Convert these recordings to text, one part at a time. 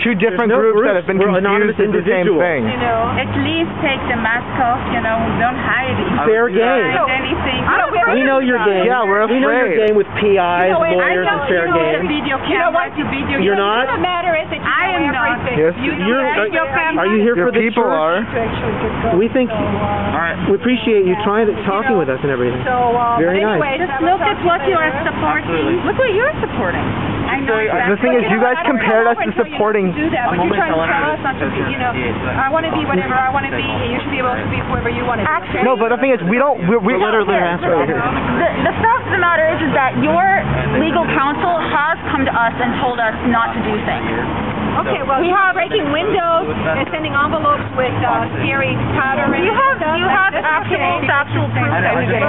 two different groups that have been confused as the same thing. You know, at least take the mask off, you know, don't hide it. Fair game. Anything. We know your game. Yeah, we're afraid. We know your game with PIs, lawyers, and fair game. You're not? The matter is that I am not. Yes, are you here for the people church? are. We think. We appreciate you talking with us and everything. Very nice. Just look at what you are supporting. Look what you're supporting. I know exactly. The thing is, you guys compared us to supporting. Do that, but you're trying to tell us not to be, you know, I want to be whatever I want to be, and you should be able to be whoever you want to be. No, but the thing is, we literally answer right here. The fact of the matter is that your legal counsel has come to us and told us not to do things. Okay, well, we have breaking windows and sending envelopes with scary powder. You have actual factual proof that we get.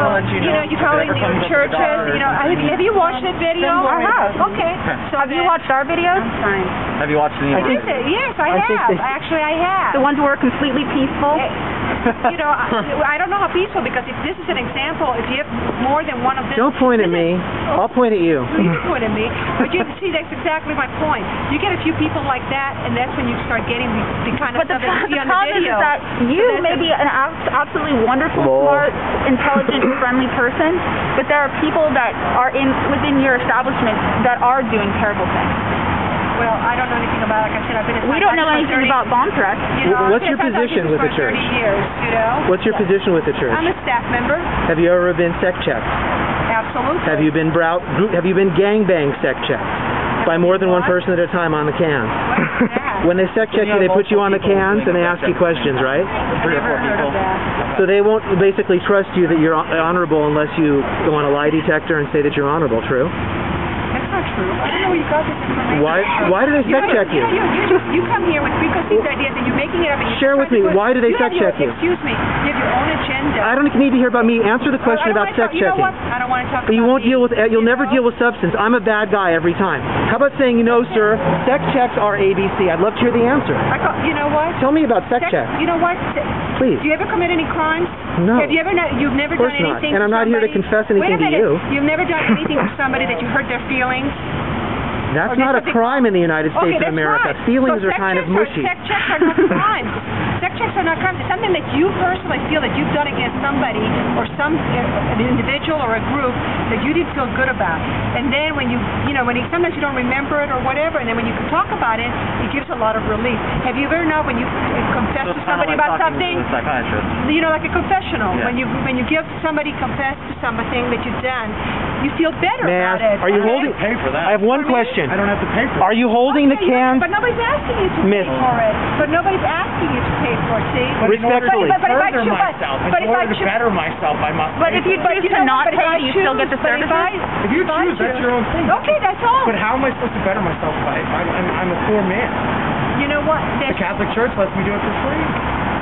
You know, you're calling the churches. You know, have you watched that video? I have. Okay. So have you watched our videos? Have you watched any of these? Yes, I have. Actually, I have. The ones who are completely peaceful? You know, I don't know how peaceful, because if this is an example, if you have more than one of them... Don't point at me. I'll point at you. You can point at me. But you see, that's exactly my point. You get a few people like that, and that's when you start getting the kind of stuff that you see on the video. But the problem is that you may be an absolutely wonderful, smart, intelligent, friendly person, but there are people that are within your establishment that are doing terrible things. Well, I don't know anything about it. Like I said, I've been... We don't know anything about bomb threats. You know, what's your position with the church? 30 years, you know? What's your position with the church? I'm a staff member. Have you ever been sec checked? Absolutely. Have you been gangbang sec checked by more than one person at a time on the cans? When they sec check you, they put you on the cans and they ask you questions, right? 3 or 4 people. So they won't basically trust you that you're honorable unless you go on a lie detector and say that you're honorable. True? That's not true. I don't know where you got this information. Why do they sec check you? You come here with preconceived ideas and you're making it up. And share with me. Why do they sec check you? Excuse me. You have your own agenda. I don't need to hear about me. Answer the question about sec checking. You know what? I don't want to talk but about you won't deal with. You'll never deal with substance. I'm a bad guy every time. How about saying, you know, sir, sec checks are ABC. I'd love to hear the answer. You know what? Tell me about sec checks. You know what? Please. Do you ever commit any crimes? No. Have you ever? You've never done anything. And I'm not here to confess anything to you. You've never done anything to somebody that you hurt their feelings. That's not a crime in the United States of America. Right. Feelings are kind of mushy. Sec checks are not crimes. Sec checks are not crimes. It's something that you personally feel that you've done against somebody or an individual or a group that you didn't feel good about. And then when sometimes you don't remember it or whatever, and then when you can talk about it, it gives a lot of relief. Have you ever known when you confess to somebody about something? To a psychiatrist. You know, like a confessional. Yeah. When you give somebody confess to something that you've done, you feel better about it. Are you holding? Pay for that. I have one question. I don't have to pay for it. Are you holding the cans? But nobody's asking you to pay for it. But nobody's asking you to pay for it, see? Respectfully. But if I better myself, I must. But if you choose to not pay, you still get the services? If you choose, that's your own thing. Okay, that's all. But how am I supposed to better myself I'm a poor man? You know what? The Catholic Church lets me do it for free.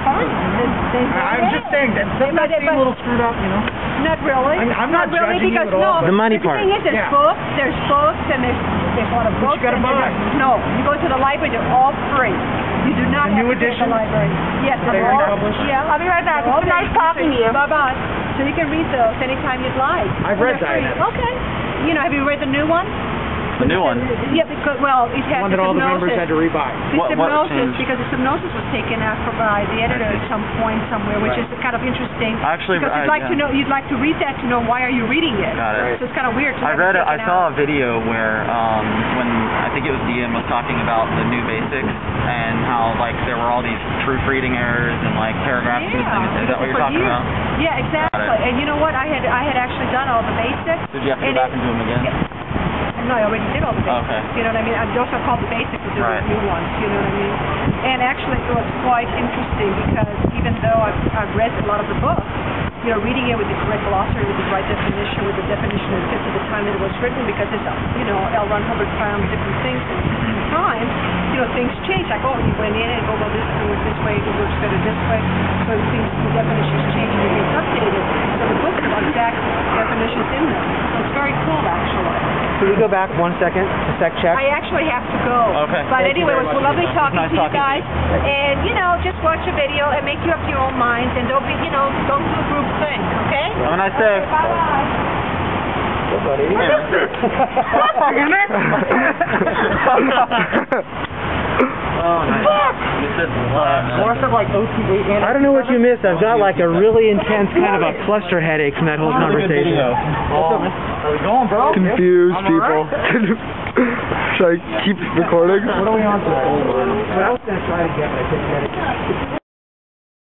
Fine. I'm just saying that doesn't that seem a little screwed up, you know? Not really. I'm not really, judging because you at all. The money part. The thing is, there's books, and there's a lot of books. You gotta buy. No, you go to the library, they're all free. You do not have to go to the library. Yes, they're all published. Yeah, I'll be right back. It's been nice talking to you. Bye-bye. So you can read those anytime you'd like. I've read Dianetics. Okay. You know, have you read the new one? The new one? Yeah, because, well, it had one that all the members had to rebuy. Because the hypnosis was taken out by the editor at some point somewhere, which is kind of interesting. Actually, because you'd like to read that to know why are you reading it. Got it. So it's kind of weird. I saw a video where when I think it was Ian was talking about the new basics and how there were all these proofreading errors and paragraphs missing. Is that what you're talking about? Yeah, exactly. And you know what? I had actually done all the basics. Did you have to go back and do them again? No, I already did all the basics. Okay. You know what I mean? I also called the basics to do the new ones. You know what I mean? And actually, it was quite interesting because even though I've read a lot of the book, you know, reading it with the correct glossary, with the right definition, with the definition that fits at the time that it was written, because it's, you know, L. Ron Hubbard found different things in time. You know, things change. Like, oh, you went in and well, this works this way, it works better this way. So things, the definitions change and it gets updated. So the book has exact definitions in them. So it's very cool, actually. Can we go back 1 second to sec check? I actually have to go. Okay. But anyway, it was lovely talking to you guys. And, you know, just watch a video and make you up your own minds. And don't be, you know, don't do a group thing, okay? Have a nice day. Bye-bye. Hey, buddy. Oh, nice. More stuff like OT8 and... I don't know what you missed. I've got like a really intense kind of a cluster headache from that whole conversation. How's it going, bro? Confused people. Should I keep recording? What are we on to? What I was going to try to get, but I couldn't get it.